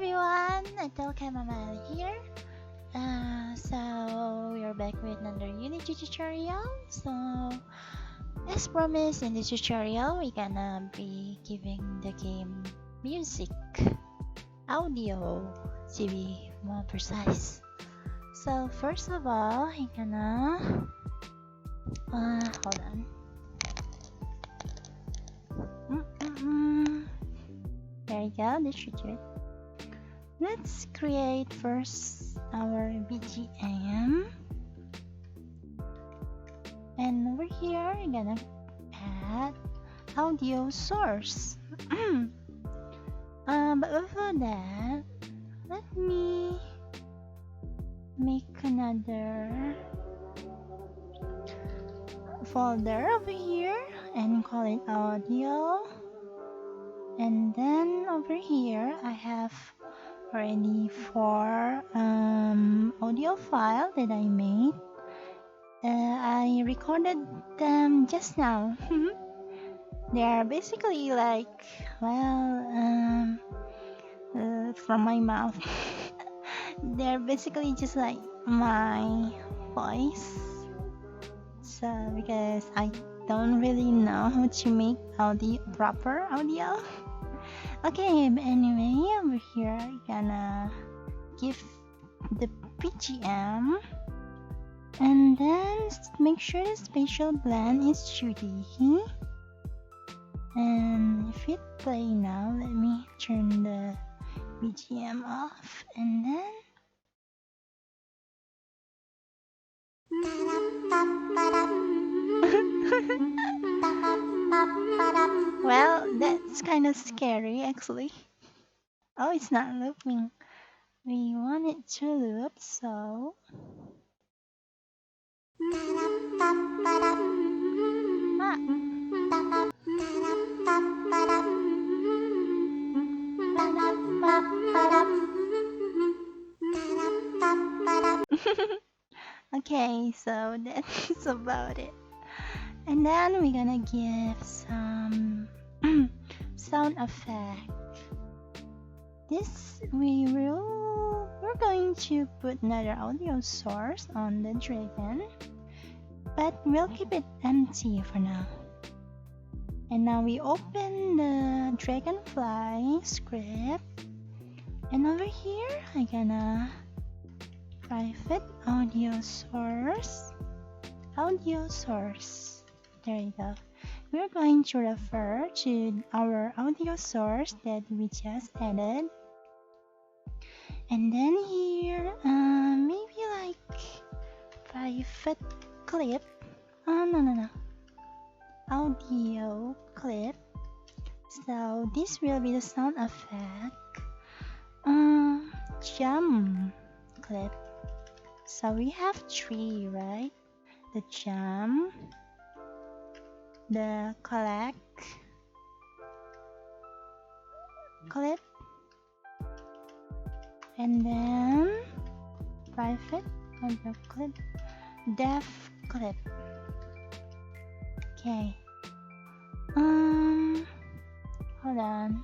everyone, Ethel Chamomile here. So we're back with another Unity tutorial. So as promised in this tutorial, we're gonna be giving the game music, audio to be more precise. So first of all, I'm gonna hold on. There you go. This should do it. Let's create first our BGM, and over here I'm gonna add audio source. But before that, let me make another folder over here and call it audio. And then over here I have already 4 audio file that I made. I recorded them just now. They are basically like, well, from my mouth. They're basically just like my voice. So because I don't really know how to make proper audio. Okay, but anyway, over here I'm gonna give the BGM, and then make sure the spatial blend is 2D. And if it play now, let me turn the BGM off, and then well, that's kind of scary actually. Oh, it's not looping. We want it to loop, so okay, so that's about it. And then we're gonna give some sound effect. We're going to put another audio source on the dragon, but we'll keep it empty for now. And now we open the dragonfly script, and over here I'm gonna private audio source. There you go. We're going to refer to our audio source that we just added. And then here, maybe like private clip. No. Audio clip. So this will be the sound effect. Jump clip. So we have 3, right? The jump, the collect clip, and then private audio clip, def clip. Okay. Hold on.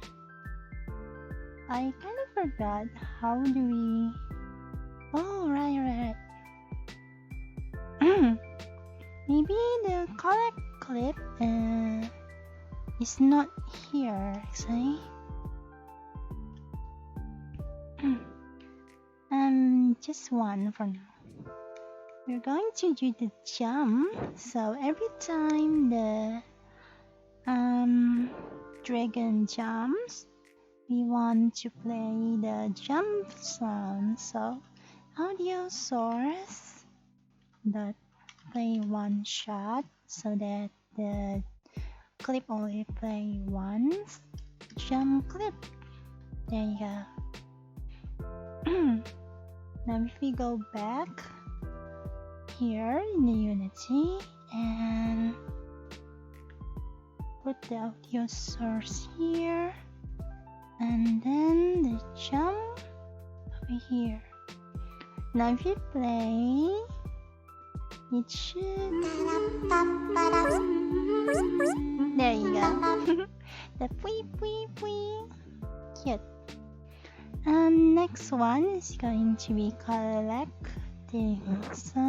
I kind of forgot how do we. Oh, right. Maybe the collect clip is not here actually. Just one for now. We're going to do the jump, so every time the dragon jumps, we want to play the jump sound. So audio source dot play one shot, so that the clip only play once. Jump clip. There you go. Now if we go back here in the Unity and put the audio source here, and then the jump over here. Now if you play, it should. There you go. The pwee. Cute. Next one is going to be collecting. So,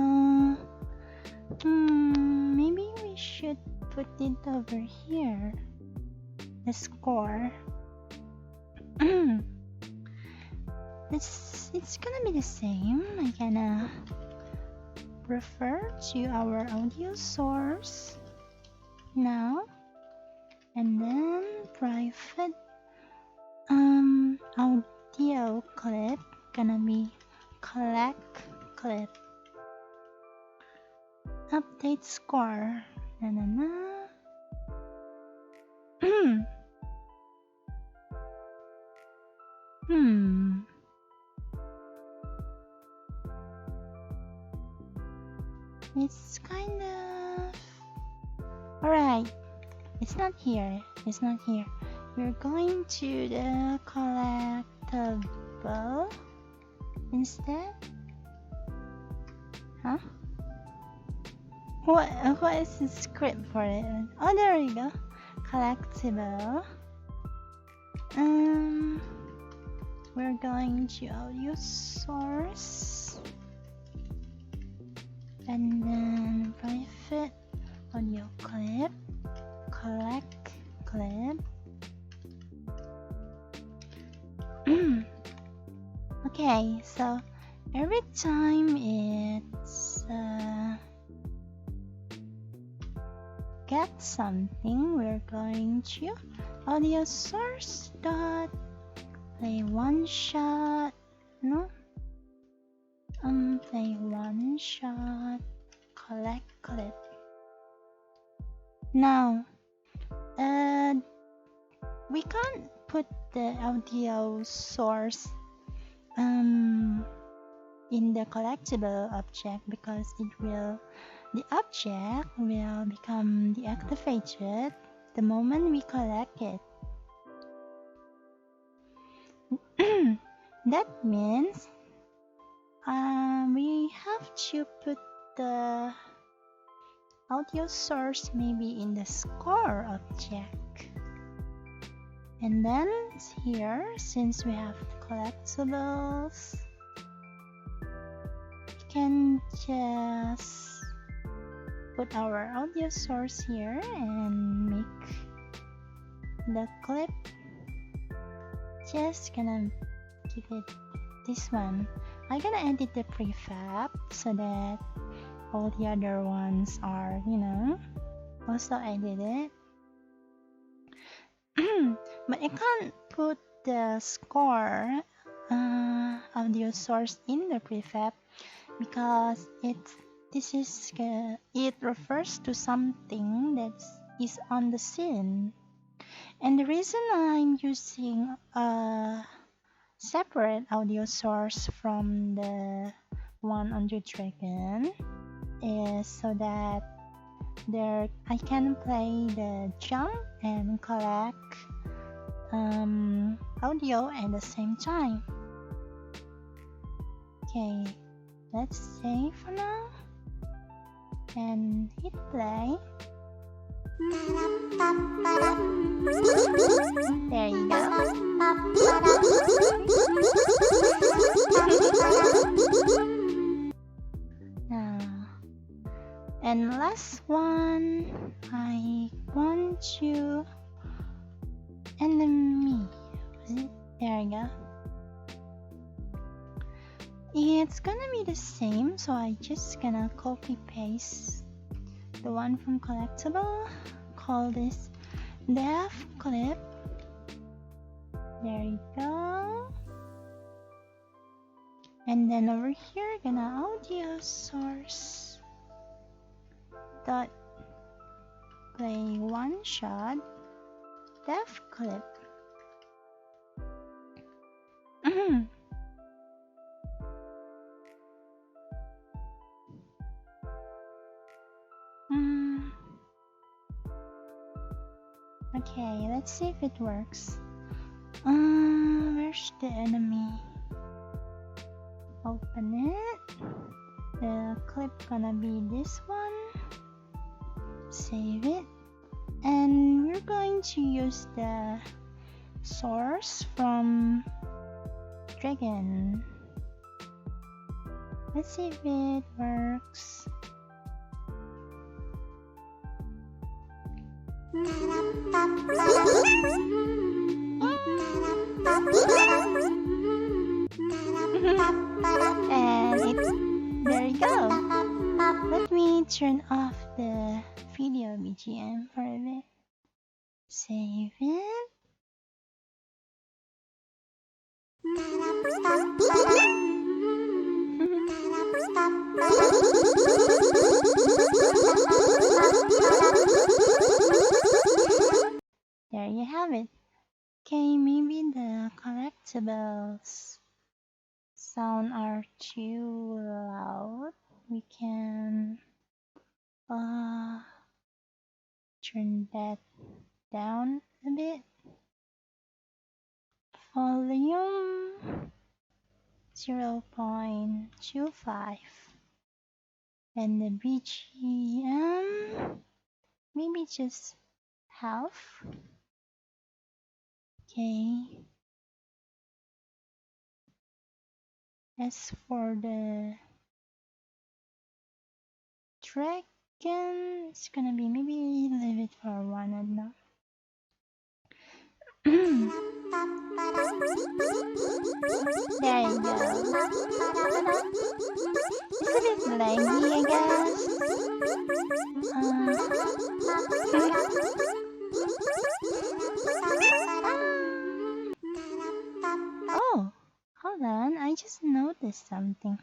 maybe we should put it over here. The score. It's gonna be the same. I'm gonna refer to our audio source now, and then private audio clip gonna be collect clip. Update score. It's kind of alright. It's not here. It's not here. We're going to the collectible instead. Huh? What is the script for it? Oh, there we go. Collectible. We're going to audio source, and then private audio clip, collect clip. Okay, so every time it's get something, we're going to audio source dot play one shot. No, play one shot collect clip. Now, we can't put the audio source in the collectible object because the object will become deactivated the moment we collect it. That means we have to put the audio source maybe in the score object. And then here, since we have collectibles, we can just put our audio source here and make the clip. Just gonna give it this one. I'm gonna edit the prefab so that all the other ones are, also edited. But I can't put the score audio source in the prefab because it refers to something that is on the scene. And the reason I'm using a separate audio source from the one on the dragon is so that I can play the jump and collect audio at the same time. Okay, let's save for now and hit play. There you go. And last one, I want you enemy. There you go. It's gonna be the same, so I just gonna copy paste the one from collectible. Call this dev clip. There you go. And then over here, gonna audio source dot play one shot dev clip. Okay, let's see if it works. Where's the enemy? Open it. The clip gonna be this one. Save it. And we're going to use the source from dragon. Let's see if it works. And there you go. Let me turn off the video BGM for a bit. Save it. There you have it. Okay, maybe the collectibles sound are too loud. We can turn that down a bit. Volume 0.25 and the BGM maybe just half. Okay. As for the dragon, it's gonna be maybe leave it for one and not. There you go. It's a bit laggy, I guess. Oh, hold on. I just noticed something.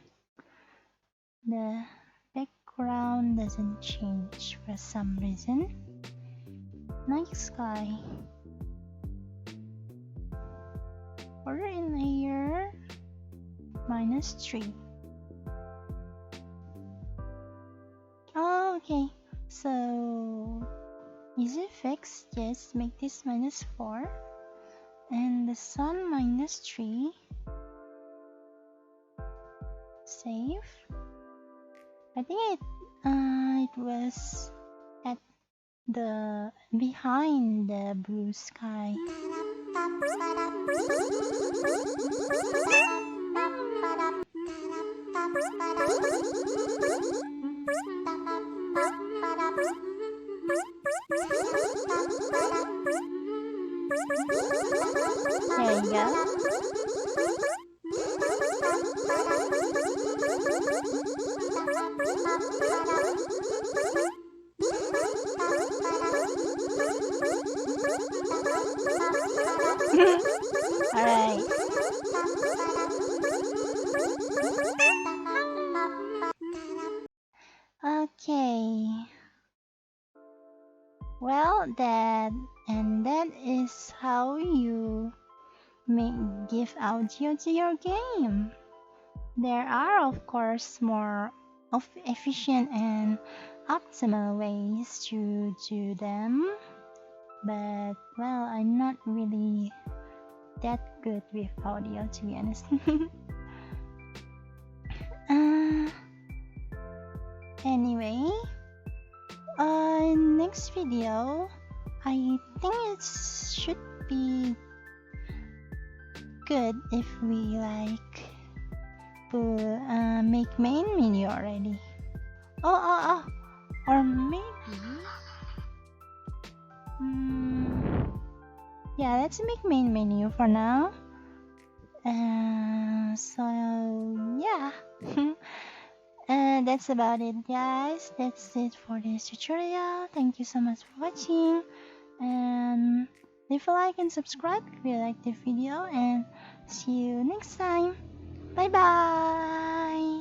The background doesn't change for some reason. Night sky. Order in layer -3. Oh, okay. So easy fix. Just make this -4 and the sun -3. Save. I think it was at the behind the blue sky. There you go. Alright. Okay. Well, that is how you give audio to your game. There are, of course, more efficient and optimal ways to do them, but well, I'm not really that good with audio, to be honest. Anyway, next video, I think it should be good if we make main menu already. Or maybe yeah, let's make main menu for now. So yeah. That's about it, guys. That's it for this tutorial. Thank you so much for watching, and leave a like and subscribe if you like the video, and see you next time. Bye bye.